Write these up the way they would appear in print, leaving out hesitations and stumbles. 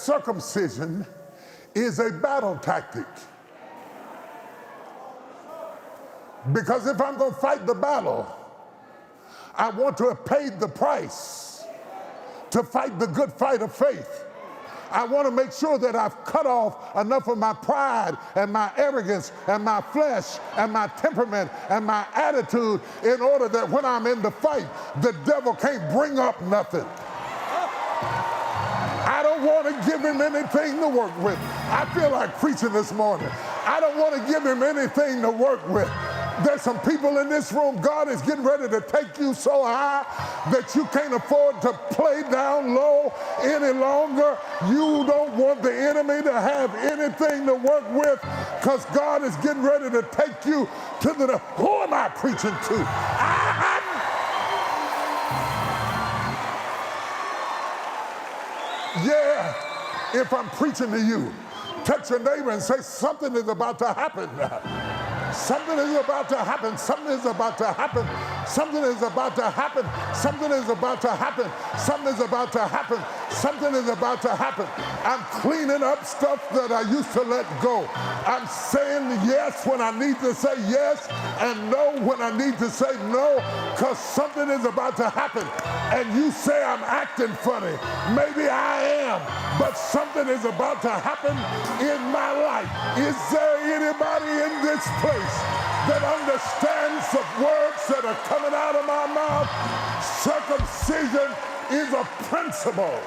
circumcision is a battle tactic. Because if I'm going to fight the battle, I want to have paid the price to fight the good fight of faith. I want to make sure that I've cut off enough of my pride and my arrogance and my flesh and my temperament and my attitude in order that when I'm in the fight, the devil can't bring up nothing. I don't want to give him anything to work with. I feel like preaching this morning. I don't want to give him anything to work with. There's some people in this room, God is getting ready to take you so high that you can't afford to play down low any longer. You don't want the enemy to have anything to work with because God is getting ready to take you to the... Who am I preaching to? Yeah, if I'm preaching to you, touch your neighbor and say, something is about to happen. Something is about to happen. Something is about to happen. Something is about to happen. Something is about to happen. Something is about to happen. Something is about to happen. I'm cleaning up stuff that I used to let go. I'm saying yes when I need to say yes and no when I need to say no, because something is about to happen. And you say I'm acting funny. Maybe I am, but something is about to happen in my life. Is there anybody in this place that understands the words that are coming out of my mouth? Circumcision is a principle.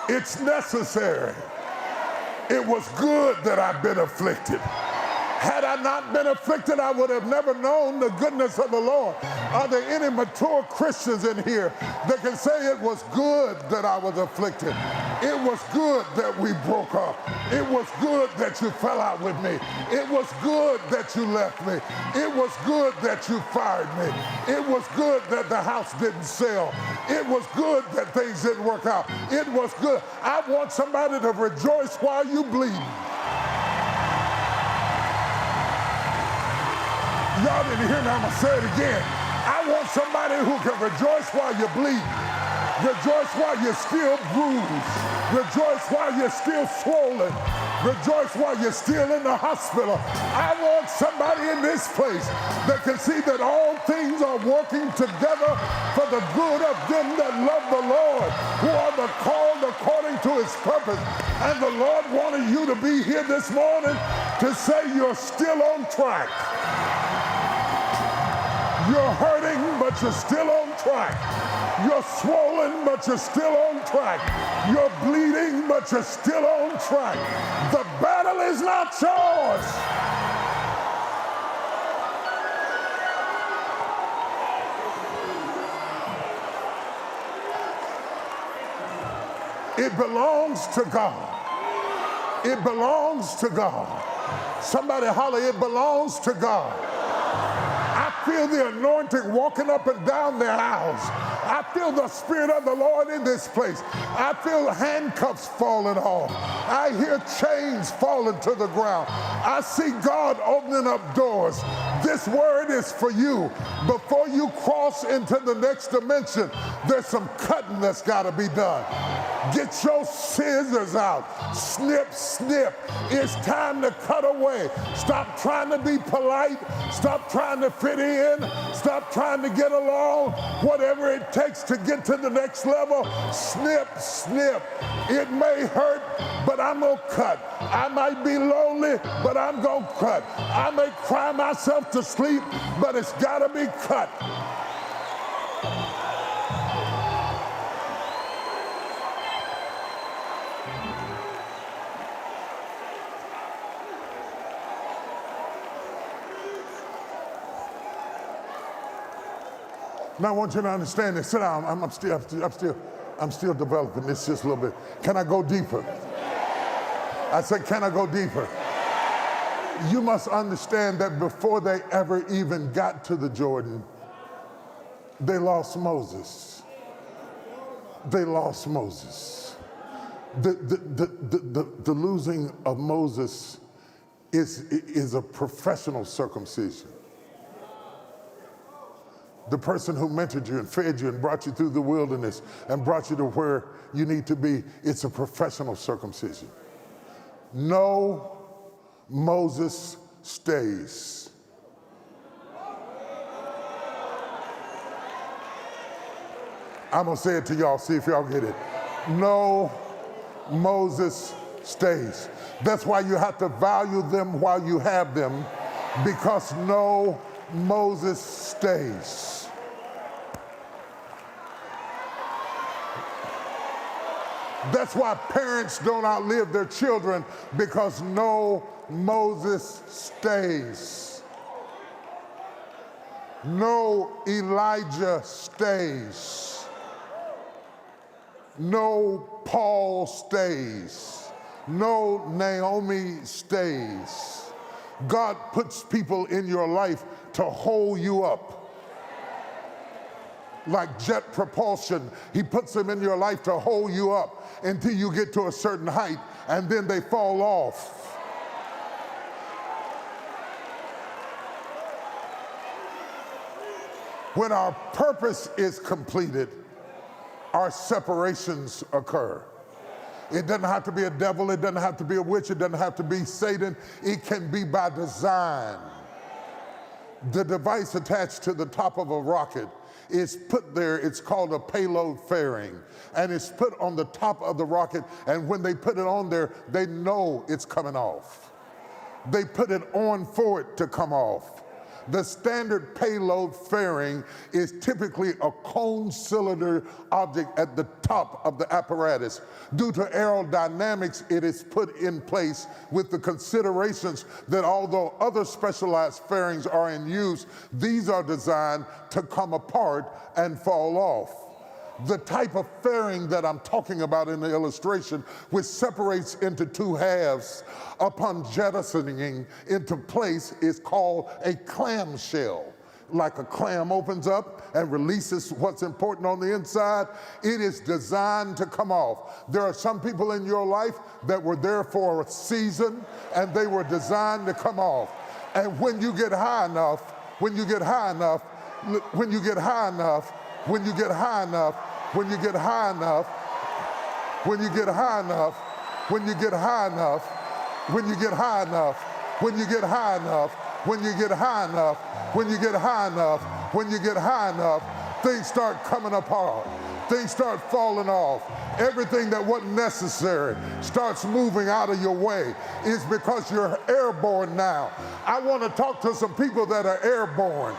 It's necessary. It was good that I've been afflicted. Had I not been afflicted, I would have never known the goodness of the Lord. Are there any mature Christians in here that can say it was good that I was afflicted? It was good that we broke up. It was good that you fell out with me. It was good that you left me. It was good that you fired me. It was good that the house didn't sell. It was good that things didn't work out. It was good. I want somebody to rejoice while you bleed. Y'all didn't hear me, I'm gonna say it again. I want somebody who can rejoice while you bleed. Rejoice while you're still bruised. Rejoice while you're still swollen. Rejoice while you're still in the hospital. I want somebody in this place that can see that all things are working together for the good of them that love the Lord, who are the called according to his purpose. And the Lord wanted you to be here this morning to say you're still on track. You're hurting, but you're still on track. You're swollen, but you're still on track. You're bleeding, but you're still on track. The battle is not yours. It belongs to God. It belongs to God. Somebody holler, it belongs to God. I feel the anointing walking up and down their aisles. I feel the Spirit of the Lord in this place. I feel handcuffs falling off. I hear chains falling to the ground. I see God opening up doors. This word is for you. Before you cross into the next dimension, there's some cutting that's got to be done. Get your scissors out. Snip, snip. It's time to cut away. Stop trying to be polite. Stop trying to fit in. Stop trying to get along. Whatever it takes to get to the next level, snip, snip. It may hurt, but I'm going to cut. I might be lonely, but I'm going to cut. I may cry myself to sleep, but it's got to be cut. Now I want you to understand this. Sit down. I'm still developing this just a little bit. Can I go deeper? I said, can I go deeper? You must understand that before they ever even got to the Jordan, they lost Moses. They lost Moses. The losing of Moses is a professional circumcision. the person who mentored you and fed you and brought you through the wilderness and brought you to where you need to be. It's a professional circumcision. No, Moses stays. I'm going to say it to y'all, see if y'all get it. No, Moses stays. That's why you have to value them while you have them, because no, Moses stays. That's why parents don't outlive their children, because no, Moses stays. No, Elijah stays. No, Paul stays. No, Naomi stays. God puts people in your life to hold you up. Like jet propulsion, he puts them in your life to hold you up until you get to a certain height, and then they fall off. When our purpose is completed, our separations occur. It doesn't have to be a devil, it doesn't have to be a witch, it doesn't have to be Satan. It can be by design. The device attached to the top of a rocket is put there, it's called a payload fairing, and it's put on the top of the rocket, and when they put it on there, they know it's coming off. They put it on for it to come off. The standard payload fairing is typically a cone cylinder object at the top of the apparatus. Due to aerodynamics, it is put in place with the considerations that although other specialized fairings are in use, these are designed to come apart and fall off. The type of fairing that I'm talking about in the illustration, which separates into two halves upon jettisoning into place, is called a clamshell. Like a clam opens up and releases what's important on the inside, it is designed to come off. There are some people in your life that were there for a season and they were designed to come off. And when you get high enough, when you get high enough, when you get high enough, when you get high enough, when you get high enough, when you get high enough, when you get high enough, when you get high enough, when you get high enough, when you get high enough, when you get high enough, when you get high enough, things start coming apart. Things start falling off. Everything that wasn't necessary starts moving out of your way. It's because you're airborne now. I want to talk to some people that are airborne.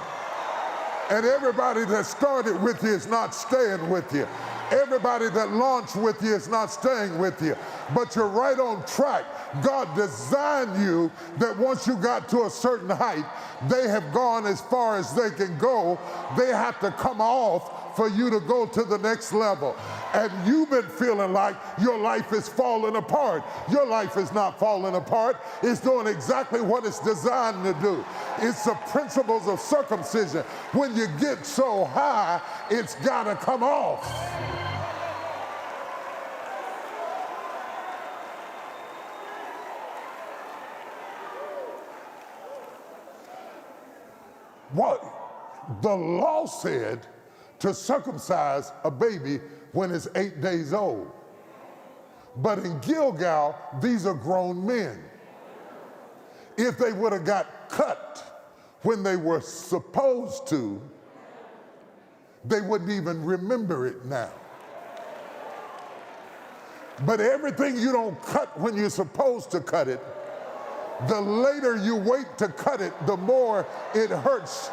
And everybody that started with you is not staying with you. Everybody that launched with you is not staying with you. But you're right on track. God designed you that once you got to a certain height, they have gone as far as they can go. They have to come off for you to go to the next level. And you've been feeling like your life is falling apart. Your life is not falling apart. It's doing exactly what it's designed to do. It's the principles of circumcision. When you get so high, it's got to come off. What the law said to circumcise a baby when it's 8 days old. But in Gilgal, these are grown men. If they would have got cut when they were supposed to, they wouldn't even remember it now. But everything you don't cut when you're supposed to cut it, the later you wait to cut it, the more it hurts.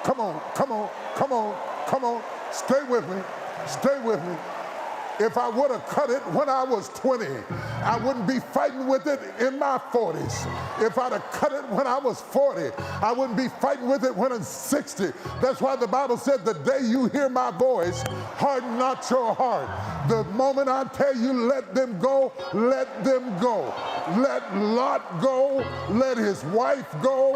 Come on, come on, come on, come on. Stay with me, stay with me. If I would have cut it when I was 20, I wouldn't be fighting with it in my 40s. If I'd have cut it when I was 40, I wouldn't be fighting with it when I'm 60. That's why the Bible said, the day you hear my voice, harden not your heart. The moment I tell you let them go, let them go. Let Lot go, let his wife go,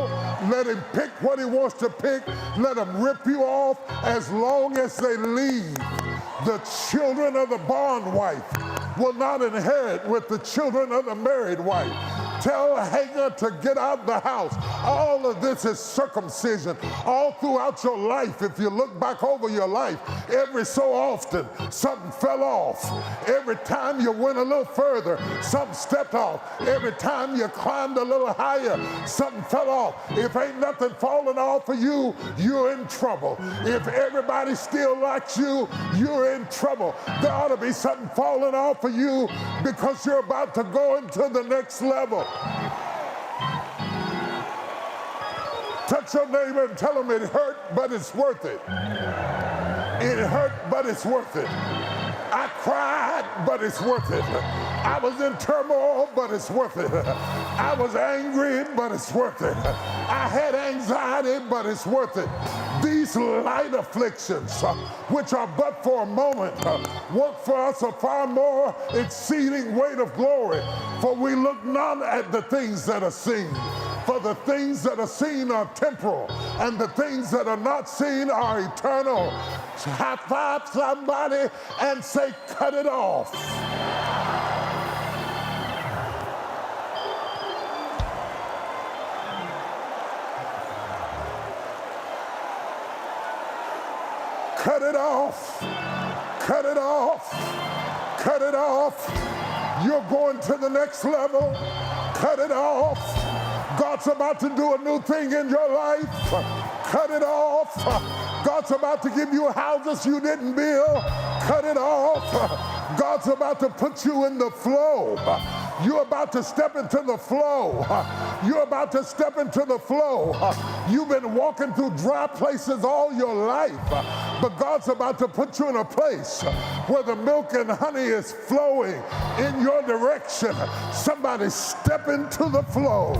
let him pick what he wants to pick, let him rip you off as long as they leave. The children of the bond wife will not inherit with the children of the married wife. Tell Hagar to get out the house. All of this is circumcision. All throughout your life, if you look back over your life, every so often, something fell off. Every time you went a little further, something stepped off. Every time you climbed a little higher, something fell off. If ain't nothing falling off for you, you're in trouble. If everybody still likes you, you're in trouble. There ought to be something falling off for you because you're about to go into the next level. Touch your neighbor and tell him it hurt, but it's worth it. It hurt, but it's worth it. I cried, but it's worth it. I was in turmoil, but it's worth it. I was angry, but it's worth it. I had anxiety, but it's worth it. These light afflictions, which are but for a moment, work for us a far more exceeding weight of glory. For we look not at the things that are seen. For the things that are seen are temporal, and the things that are not seen are eternal. High five somebody and say, cut it off. Cut it off. Cut it off. Cut it off. You're going to the next level. Cut it off. God's about to do a new thing in your life. Cut it off. God's about to give you houses you didn't build. Cut it off. God's about to put you in the flow. You're about to step into the flow. You're about to step into the flow. You've been walking through dry places all your life, but God's about to put you in a place where the milk and honey is flowing in your direction. Somebody step into the flow.